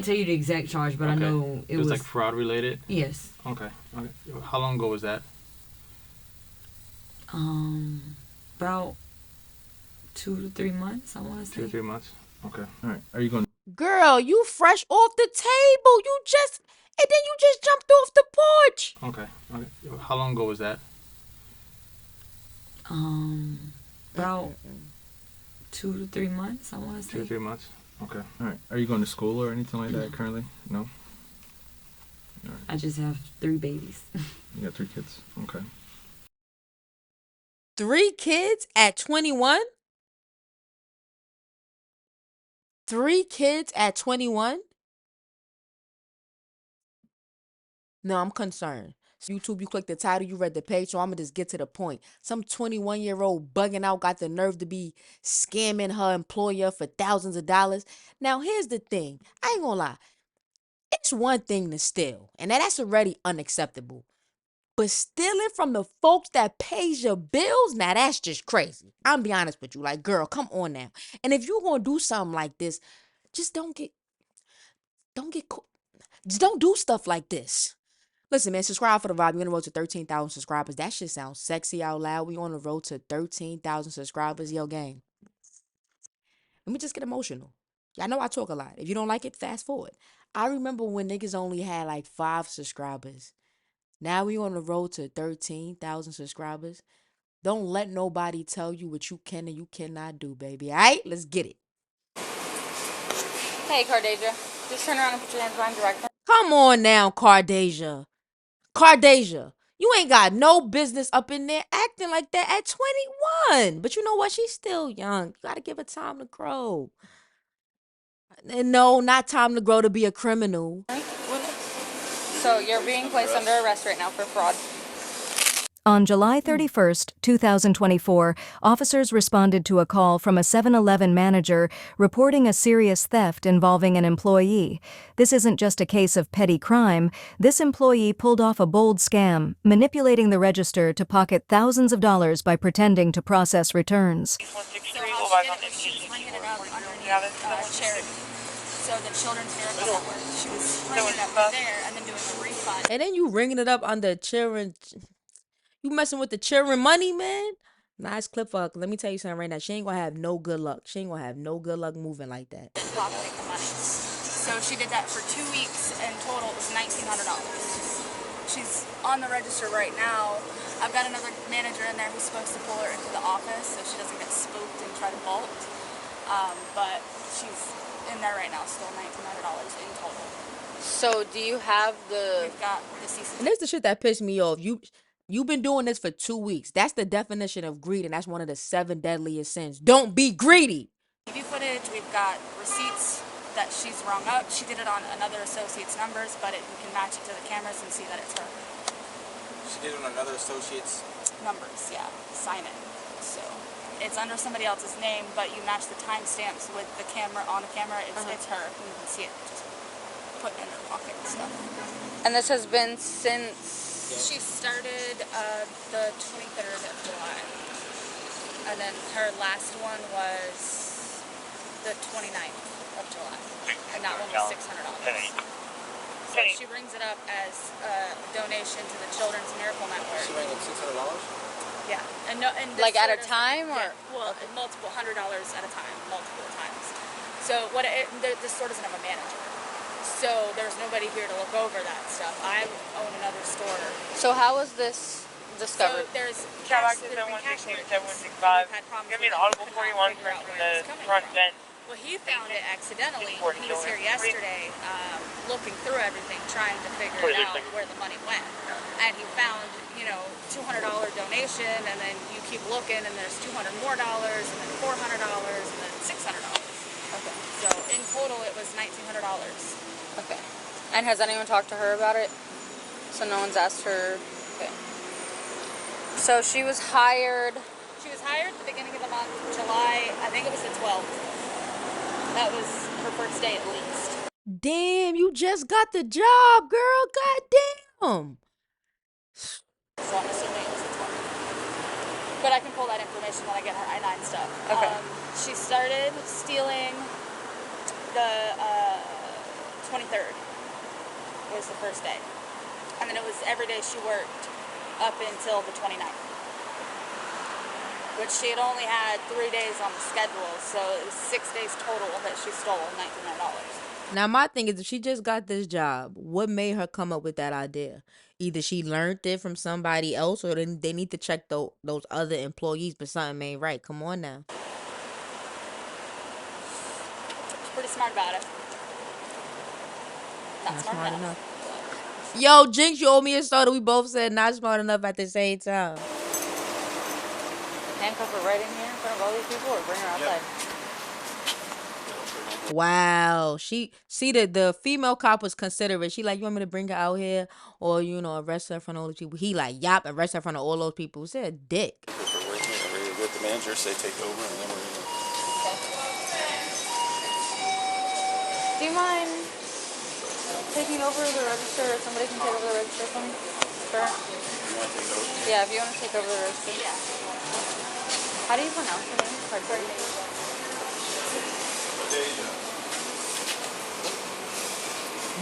tell you the exact charge, but I Okay. know It was like fraud related? Yes. Okay. How long ago was that? About 2 to 3 months, I want to say. 2 to 3 months? Okay. All right. Are you going to... Girl, you fresh off the table. And then you just jumped off the porch. Okay. How long ago was that? About 2 to 3 months, I want to say. 2 to 3 months? Okay. All right. Are you going to school or anything like that currently? No? All right. I just have 3 babies. You got 3 kids. Okay. 3 kids at 21? 3 kids at 21? No, I'm concerned. So YouTube, you click the title, you read the page, so I'm going to just get to the point. Some 21-year-old bugging out got the nerve to be scamming her employer for thousands of dollars. Now, here's the thing. I ain't going to lie. It's one thing to steal, and that's already unacceptable. But stealing from the folks that pays your bills, now that's just crazy. I'm be honest with you. Like, girl, come on now. And if you going to do something like this, just don't get just don't do stuff like this. Listen, man, subscribe for the vibe. We're on the road to 13,000 subscribers. That shit sounds sexy out loud. We on the road to 13,000 subscribers. Yo, gang. Let me just get emotional. I know I talk a lot. If you don't like it, fast forward. I remember when niggas only had like 5 subscribers. Now we on the road to 13,000 subscribers. Don't let nobody tell you what you can and you cannot do, baby. All right? Let's get it. Hey, Cardasia. Just turn around and put your hands behind your back. Come on now, Cardasia. Cardasia, you ain't got no business up in there acting like that at 21. But you know what? She's still young. You got to give her time to grow. And no, not time to grow to be a criminal. So you're being placed under arrest right now for fraud. On July 31st, 2024, officers responded to a call from a 7-Eleven manager reporting a serious theft involving an employee. This isn't just a case of petty crime. This employee pulled off a bold scam, manipulating the register to pocket thousands of dollars by pretending to process returns. So how she did it was she was hanging it up underneath charity. So the Children's Miracle Network. She was hanging it up there and then doing a refund. And then you ringing it up under children. You messing with the children money, man? Nice clip for her. Let me tell you something right now. She ain't gonna have no good luck. She ain't gonna have no good luck moving like that. Pocketing the money. So she did that for 2 weeks, and total it was $1,900. She's on the register right now. I've got another manager in there who's supposed to pull her into the office so she doesn't get spooked and try to bolt. But she's in there right now, still $1,900 in total. So do you have We've got the cease And that's the shit that pissed me off. You've been doing this for 2 weeks. That's the definition of greed, and that's one of the 7 deadliest sins. Don't be greedy. TV footage. We've got receipts that she's rung up. She did it on another associate's numbers, but we can match it to the cameras and see that it's her. She did it on another associate's numbers, yeah. Sign it. So it's under somebody else's name, but you match the timestamps with the camera on the camera. It's her. You can see it just put in her pocket and stuff. And this has been since... She started the 23rd of July. And then her last one was the 29th of July. And that one was $600. So she brings it up as a donation to the Children's Miracle Network. She rang up $600? Yeah. And like at a time? Or? Yeah, well, multiple $100 at a time, multiple times. So this store doesn't have a manager. So there's nobody here to look over that stuff. I own another store. So how was this discovered? So there's Cadillac is 7168, 765. Give me an audible 41 from the front vent. Well, he found it accidentally. He was here yesterday looking through everything, trying to figure out where the money went. And he found, $200 donation, and then you keep looking, and there's $200 more, and then $400, and then $600. Okay. So in total, it was $1,900. Okay. And has anyone talked to her about it? So no one's asked her. Okay. So she was hired. She was hired at the beginning of the month, July. I think it was the 12th. That was her first day at least. Damn, you just got the job, girl. Goddamn. So I'm assuming it was the 12th. But I can pull that information when I get her I-9 stuff. Okay. She started stealing the 23rd was the first day. And then it was every day she worked up until the 29th. Which she had only had 3 days on the schedule, so it was 6 days total that she stole $1,900. Now, my thing is, if she just got this job, what made her come up with that idea? Either she learned it from somebody else, or then they need to check those other employees, but something ain't right. Come on now. She's pretty smart about it. Not smart enough. Yo, Jinx, you owe me a soda. We both said not smart enough at the same time. Handcuff her right in here in front of all these people, or bring her outside? Wow. The female cop was considerate. She like, you want me to bring her out here, or arrest her in front of all those people? He like, yop, arrest her in front of all those people. Said a dick. If we're with the manager, say take over, and then we're gonna. Do you mind taking over the register, or somebody can take over the register for me? Sure. You want to take over? Yeah, if you want to take over the register. Yeah. How do you pronounce your name?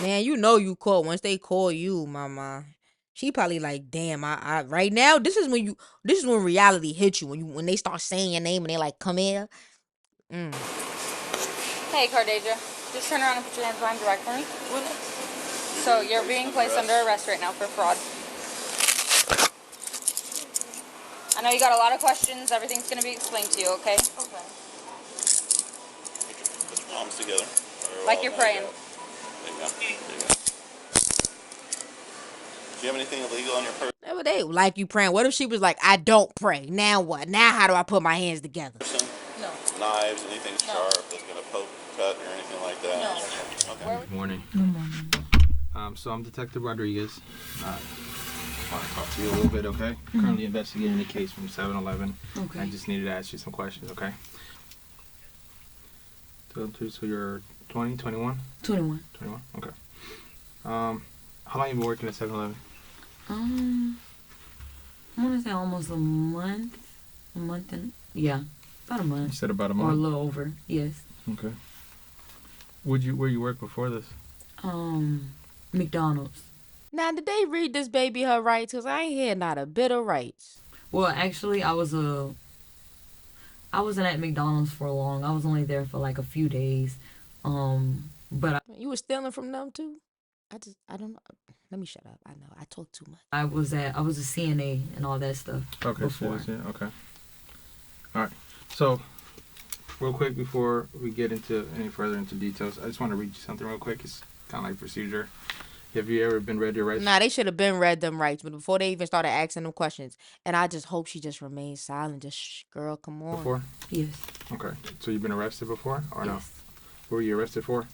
Man, you call once they call you, mama. She probably like, damn, I right now, this is when reality hits you, when they start saying your name and they like, come here. Hey, Cardasia. Just turn around and put your hands behind your back for me. So you're being placed under arrest right now for fraud. I know you got a lot of questions. Everything's going to be explained to you, okay? Okay. Put your palms together. Like you're praying. There you go. There you go. Do you have anything illegal on your person? They like you praying. What if she was like, I don't pray? Now what? Now how do I put my hands together? No. Knives, anything sharp that's gonna poke, cut, or anything like that? No. Okay. Good morning. So I'm Detective Rodriguez. I want to talk to you a little bit, okay? Currently investigating a case from 7-Eleven. Okay. I just needed to ask you some questions, okay? So you're 20, 21? 21. 21, okay. How long have you been working at 7-Eleven? I want to say almost a month. About a month. You said about a Or a month? little over, yes. Okay. Where you work before this? McDonald's. Now, did they read this baby her rights? Because I ain't hear not a bit of rights. Well, actually, I wasn't at McDonald's for long. I was only there for like a few days. But You was stealing from them too? I don't know. Let me shut up. I know I talk too much. I was a CNA and all that stuff. Okay, before. okay. All right. So, real quick before we get into any further into details, I just want to read you something real quick. It's kind of like procedure. Have you ever been read your rights? Nah, they should have been read them rights, but before they even started asking them questions. And I just hope she just remains silent. Just shh, girl, come on. Before? Yes. Okay. So you've been arrested before or no? Yes. What were you arrested for?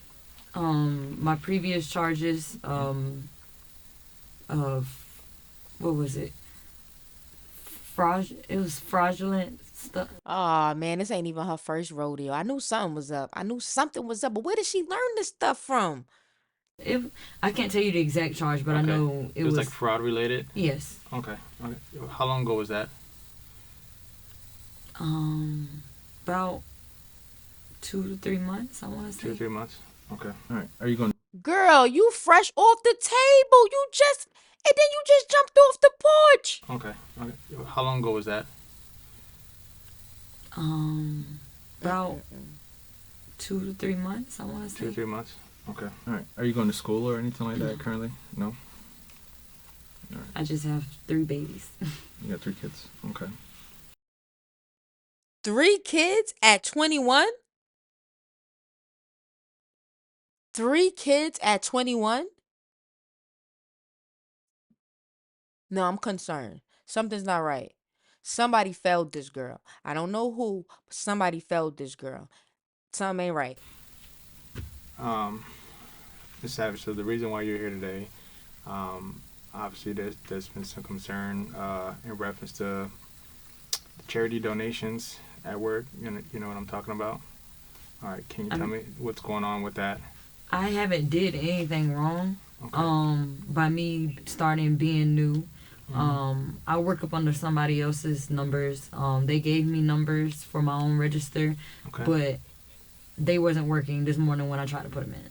My previous charges of what was it? It was fraudulent stuff. Oh man, this ain't even her first rodeo. I knew something was up. But where did she learn this stuff from? I can't tell you the exact charge, but Okay. I know it was like fraud related? Yes. Okay. How long ago was that? About 2 to 3 months, I want to say. 2 to 3 months? Okay. All right. Are you going? Girl, you fresh off the table. And then you just jumped off the porch. Okay. How long ago was that? About 2 to 3 months, I want to say. 2 to 3 months? Okay. All right. Are you going to school or anything like that currently? No? All right. I just have 3 babies. You got 3 kids. Okay. 3 kids at 21? 3 kids at 21? No, I'm concerned. Something's not right. Somebody failed this girl. I don't know who, but somebody failed this girl. Something ain't right. Ms. Savage, so the reason why you're here today, obviously there's been some concern in reference to charity donations at work. You know what I'm talking about? All right, can you tell me what's going on with that? I haven't did anything wrong. Okay. By me starting being new. I work up under somebody else's numbers. They gave me numbers for my own register, Okay. but they wasn't working this morning when I tried to put them in.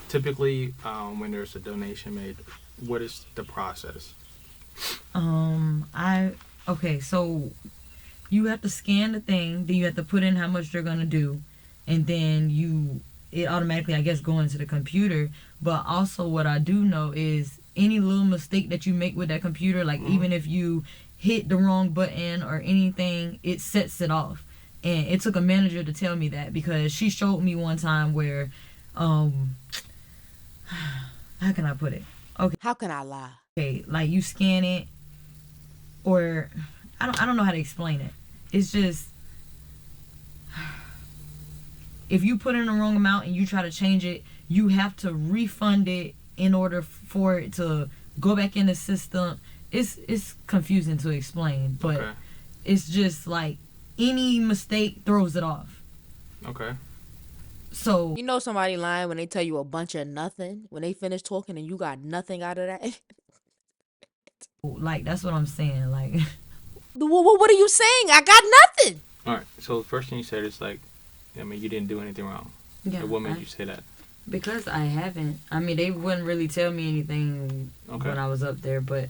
typically, when there's a donation made, what is the process? Okay, so you have to scan the thing, then you have to put in how much they're gonna do, and then it automatically, I guess, go into the computer. But also, what I do know is any little mistake that you make with that computer, like even if you hit the wrong button or anything, it sets it off. And it took a manager to tell me that, because she showed me one time where, how can I put it? How can I lie? Okay, like you scan it, or I don't know how to explain it. It's just, if you put in the wrong amount and you try to change it, you have to refund it in order for it to go back in the system. It's confusing to explain, but Okay. it's just like any mistake throws it off. Okay. So You know somebody lying when they tell you a bunch of nothing when they finish talking and you got nothing out of that. like that's what I'm saying. Like What are you saying? I got nothing. All right. So the first thing you said is like, I mean, you didn't do anything wrong. yeah, Like, what made you say that? because I haven't. I mean, they wouldn't really tell me anything Okay. when I was up there, but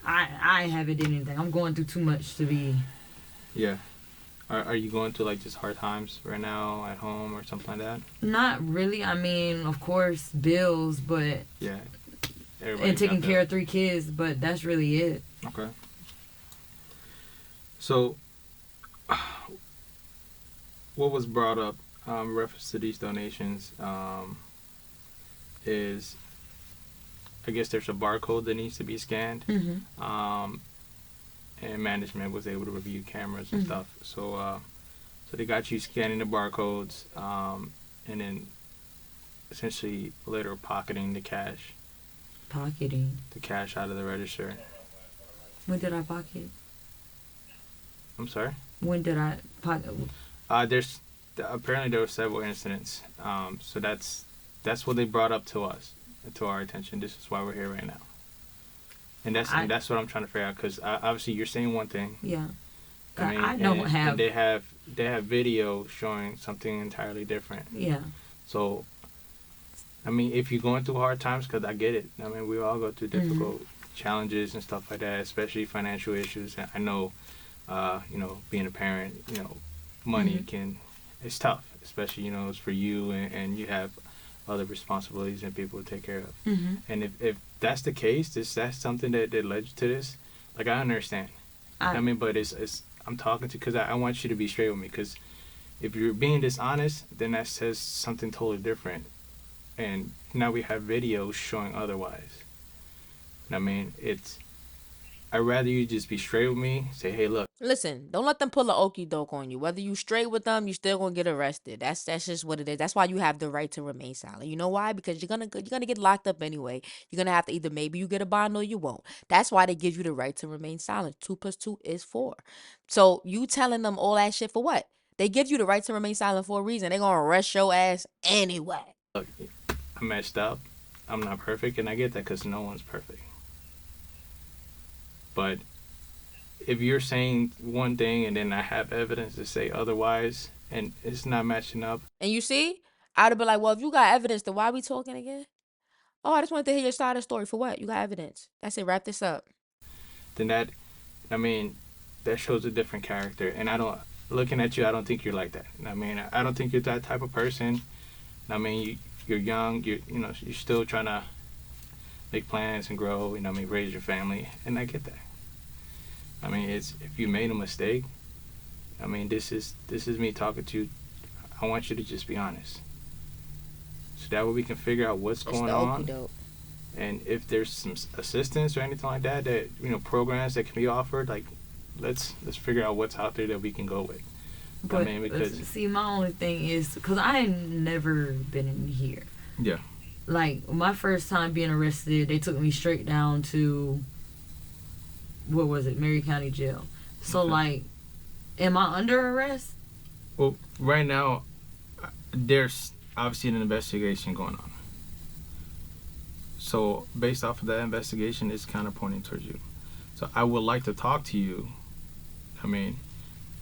I haven't did anything. I'm going through too much to be. Yeah. Are you going through like just hard times right now at home or something like that? Not really. I mean, of course, bills, but Yeah. and taking care of 3 kids, but that's really it. Okay. So, what was brought up in reference to these donations is, I guess there's a barcode that needs to be scanned, and management was able to review cameras and stuff. So, so they got you scanning the barcodes, and then essentially later pocketing the cash Pocketing. out of the register. When did I pocket? I'm sorry. When did I pocket? There's apparently there were several incidents. So that's what they brought up to us, to our attention. This is why we're here right now. And that's what I'm trying to figure out, because obviously you're saying one thing. Yeah. I mean, I don't have. And they have video showing something entirely different. Yeah. So, I mean, if you're going through hard times, because I get it. I mean, we all go through difficult challenges and stuff like that, especially financial issues. And I know, being a parent, money it's tough, especially, it's for you and you have other responsibilities and people to take care of. And if that's the case, that's something that led you to this, like, I understand. I mean, but it's I'm talking to, because I want you to be straight with me, because if you're being dishonest, then that says something totally different. And now we have videos showing otherwise. I mean, I'd rather you just be straight with me, say, hey, look. Listen, don't let them pull a okey doke on you. Whether you straight with them, you still gonna get arrested. That's just what it is. That's why you have the right to remain silent. You know why? Because you're gonna get locked up anyway. You're gonna have to either, maybe you get a bond or you won't. That's why they give you the right to remain silent. 2 + 2 is 4. So you telling them all that shit for what? They give you the right to remain silent for a reason. They're gonna arrest your ass anyway. Look, I messed up. I'm not perfect, and I get that, because no one's perfect. But if you're saying one thing and then I have evidence to say otherwise, and it's not matching up, And you see, I'd have been like, well, if you got evidence, then why we talking again? Oh, I just wanted to hear your side of the story. For what? You got evidence. That's it. Wrap this up. then that shows a different character. And looking at you, I don't think you're like that. I mean, I don't think you're that type of person. I mean, you're young. You're still trying to make plans and grow. Raise your family, and I get that. I mean, if you made a mistake, I mean, this is me talking to you. I want you to just be honest, so that way we can figure out what's going on. And if there's some assistance or anything like that, programs that can be offered, like, let's figure out what's out there that we can go with. But I mean, because see, my only thing is, because I ain't never been in here. Yeah. Like, my first time being arrested, they took me straight down to, what was it, Mary County Jail. So, Okay. like, am I under arrest? Well, right now, there's obviously an investigation going on. So, based off of that investigation, it's kind of pointing towards you. So, I would like to talk to you,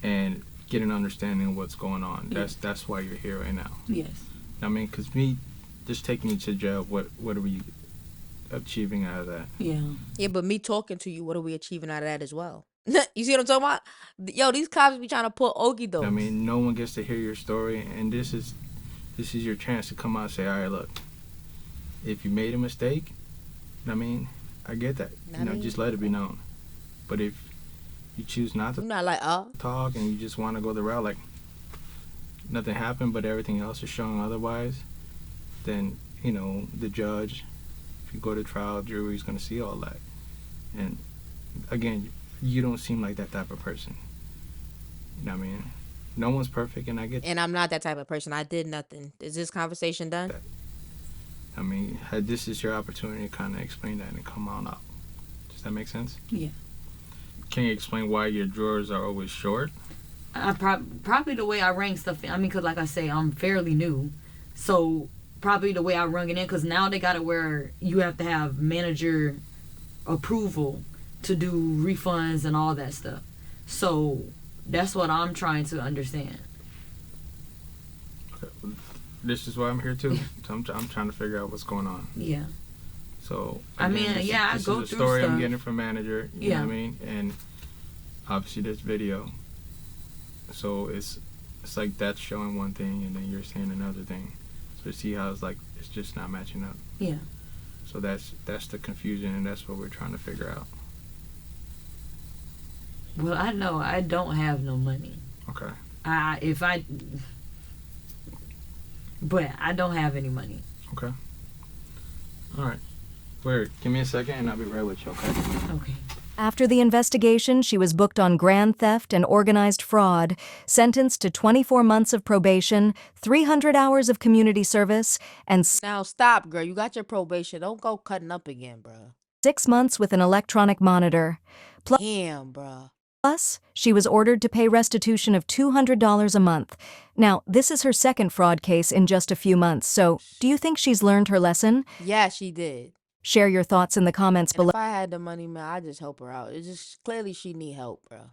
and get an understanding of what's going on. Yes. That's why you're here right now. Yes. Because just taking you to jail, what are we achieving out of that? Yeah. Yeah, but me talking to you, what are we achieving out of that as well? You see what I'm talking about? Yo, these cops be trying to pull okie dokes. I mean, no one gets to hear your story, and this is your chance to come out and say, all right, look, if you made a mistake, I mean, I get that. Just let it be known. But if you choose not to I'm not like, talk and you just want to go the route like nothing happened, but everything else is showing otherwise, then, the judge, if you go to trial, jury's going to see all that. And again, you don't seem like that type of person. You know what I mean? No one's perfect, and I get and I'm not that type of person. I did nothing. Is this conversation done? that. I mean, this is your opportunity to kind of explain that and come on up. Does that make sense? Yeah. Can you explain why your drawers are always short? Probably the way I rang stuff in. I mean, because like I say, I'm fairly new. So probably the way I rung it in, because now they got it where you have to have manager approval to do refunds and all that stuff. So that's what I'm trying to understand. Okay. This is why I'm here too. So I'm trying to figure out what's going on. Yeah. So again, this I go is a through story stuff. I'm getting from manager. You know what I mean? And obviously there's video. So it's like that's showing one thing and then you're saying another thing. So you see how it's just not matching up. Yeah. So that's the confusion, and that's what we're trying to figure out. Well, I know I don't have no money. Okay. But I don't have any money. Okay. All right. Wait, give me a second and I'll be right with you, okay? Okay. After the investigation, she was booked on grand theft and organized fraud, sentenced to 24 months of probation, 300 hours of community service, and Now stop, girl. You got your probation. Don't go cutting up again, bro. 6 months with an electronic monitor. Damn, bro. Plus, she was ordered to pay restitution of $200 a month. Now, this is her second fraud case in just a few months, so do you think she's learned her lesson? Yeah, she did. Share your thoughts in the comments And below. if I had the money, man, I'd just help her out. It's just clearly she need help, bro.